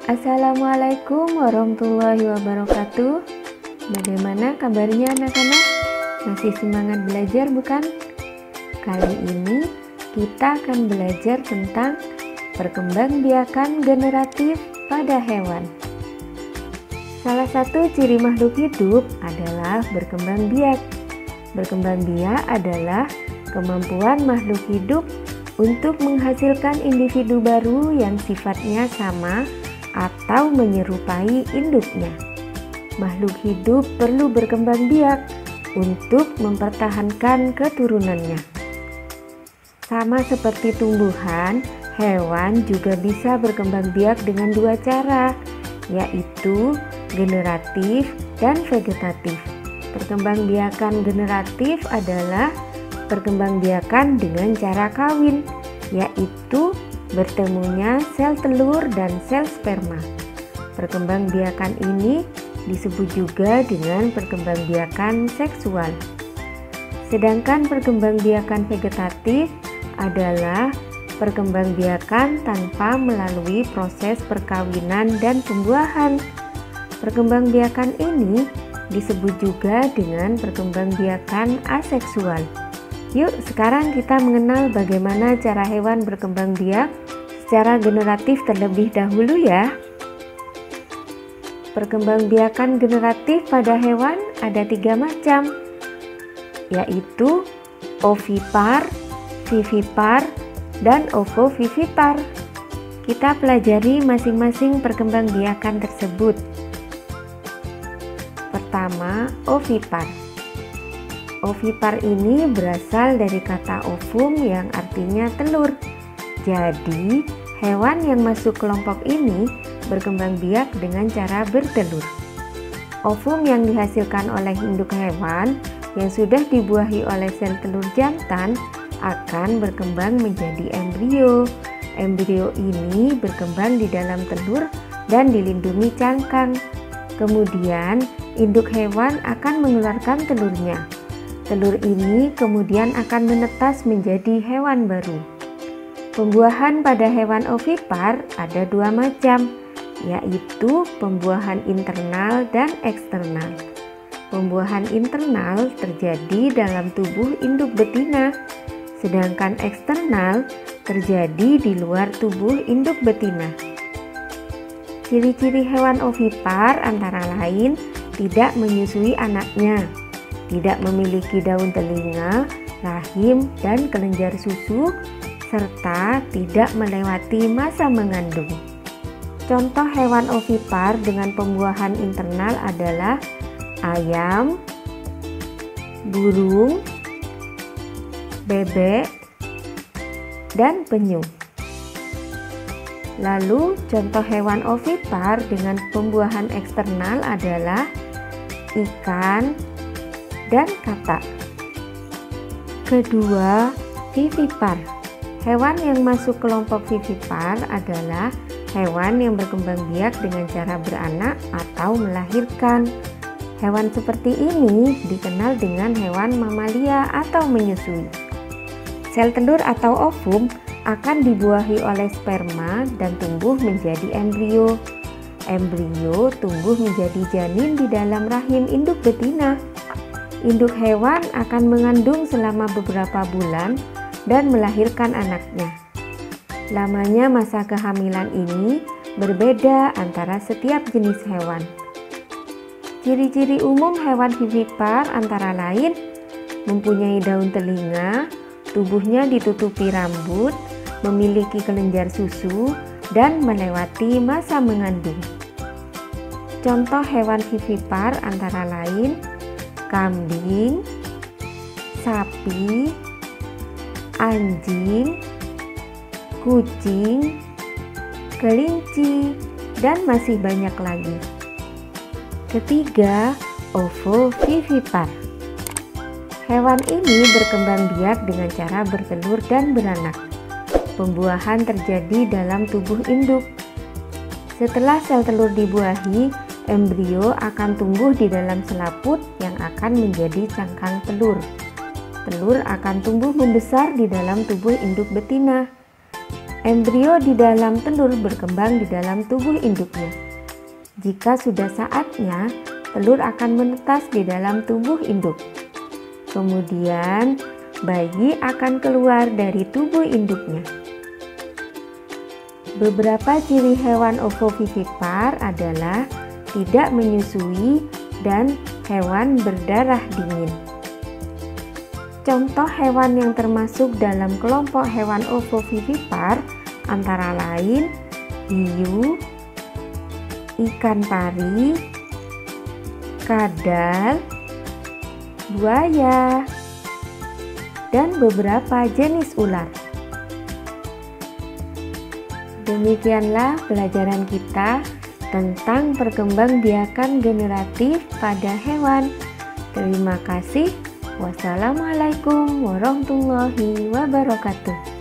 Assalamualaikum warahmatullahi wabarakatuh. Bagaimana kabarnya anak-anak? Masih semangat belajar bukan? Kali ini kita akan belajar tentang perkembangbiakan generatif pada hewan. Salah satu ciri makhluk hidup adalah berkembang biak. Berkembang biak adalah kemampuan makhluk hidup untuk menghasilkan individu baru yang sifatnya sama atau menyerupai induknya. Makhluk hidup perlu berkembang biak untuk mempertahankan keturunannya. Sama seperti tumbuhan, hewan juga bisa berkembang biak dengan dua cara, yaitu generatif dan vegetatif. Perkembangbiakan generatif adalah perkembangbiakan dengan cara kawin, yaitu bertemunya sel telur dan sel sperma. Perkembangbiakan ini disebut juga dengan perkembangbiakan seksual. Sedangkan perkembangbiakan vegetatif adalah perkembangbiakan tanpa melalui proses perkawinan dan pembuahan. Perkembangbiakan ini disebut juga dengan perkembangbiakan aseksual. Yuk, sekarang kita mengenal bagaimana cara hewan berkembang biak secara generatif terlebih dahulu ya. Perkembangbiakan generatif pada hewan ada 3 macam, yaitu ovipar, vivipar, dan ovovivipar. Kita pelajari masing-masing perkembangbiakan tersebut. Pertama, ovipar. Ovipar ini berasal dari kata ovum yang artinya telur. Jadi, hewan yang masuk kelompok ini berkembang biak dengan cara bertelur. Ovum yang dihasilkan oleh induk hewan yang sudah dibuahi oleh sel telur jantan akan berkembang menjadi embrio. Embrio ini berkembang di dalam telur dan dilindungi cangkang. Kemudian, induk hewan akan mengeluarkan telurnya. Telur ini kemudian akan menetas menjadi hewan baru. Pembuahan pada hewan ovipar ada 2 macam, yaitu pembuahan internal dan eksternal. Pembuahan internal terjadi dalam tubuh induk betina, sedangkan eksternal terjadi di luar tubuh induk betina. Ciri-ciri hewan ovipar antara lain tidak menyusui anaknya, tidak memiliki daun telinga, rahim, dan kelenjar susu, serta tidak melewati masa mengandung. Contoh hewan ovipar dengan pembuahan internal adalah ayam, burung, bebek, dan penyu. Lalu contoh hewan ovipar dengan pembuahan eksternal adalah ikan dan katak. Kedua, vivipar. Hewan yang masuk kelompok vivipar adalah hewan yang berkembang biak dengan cara beranak atau melahirkan. Hewan seperti ini dikenal dengan hewan mamalia atau menyusui. Sel telur atau ovum akan dibuahi oleh sperma dan tumbuh menjadi embrio. Embrio tumbuh menjadi janin di dalam rahim induk betina. Induk hewan akan mengandung selama beberapa bulan dan melahirkan anaknya. Lamanya masa kehamilan ini berbeda antara setiap jenis hewan. Ciri-ciri umum hewan vivipar antara lain mempunyai daun telinga, tubuhnya ditutupi rambut, memiliki kelenjar susu, dan melewati masa mengandung. Contoh hewan vivipar antara lain kambing, sapi, anjing, kucing, kelinci, dan masih banyak lagi. Ketiga, ovovivipar. Hewan ini berkembang biak dengan cara bertelur dan beranak. Pembuahan terjadi dalam tubuh induk. Setelah sel telur dibuahi, embrio akan tumbuh di dalam selaput yang akan menjadi cangkang telur. Telur akan tumbuh membesar di dalam tubuh induk betina. Embrio di dalam telur berkembang di dalam tubuh induknya. Jika sudah saatnya, telur akan menetas di dalam tubuh induk. Kemudian, bayi akan keluar dari tubuh induknya. Beberapa ciri hewan ovovivipar adalah tidak menyusui dan hewan berdarah dingin. Contoh hewan yang termasuk dalam kelompok hewan ovovivipar antara lain hiu, ikan pari, kadal, buaya, dan beberapa jenis ular. Demikianlah pelajaran kita tentang perkembangbiakan generatif pada hewan. Terima kasih. Wassalamualaikum warahmatullahi wabarakatuh.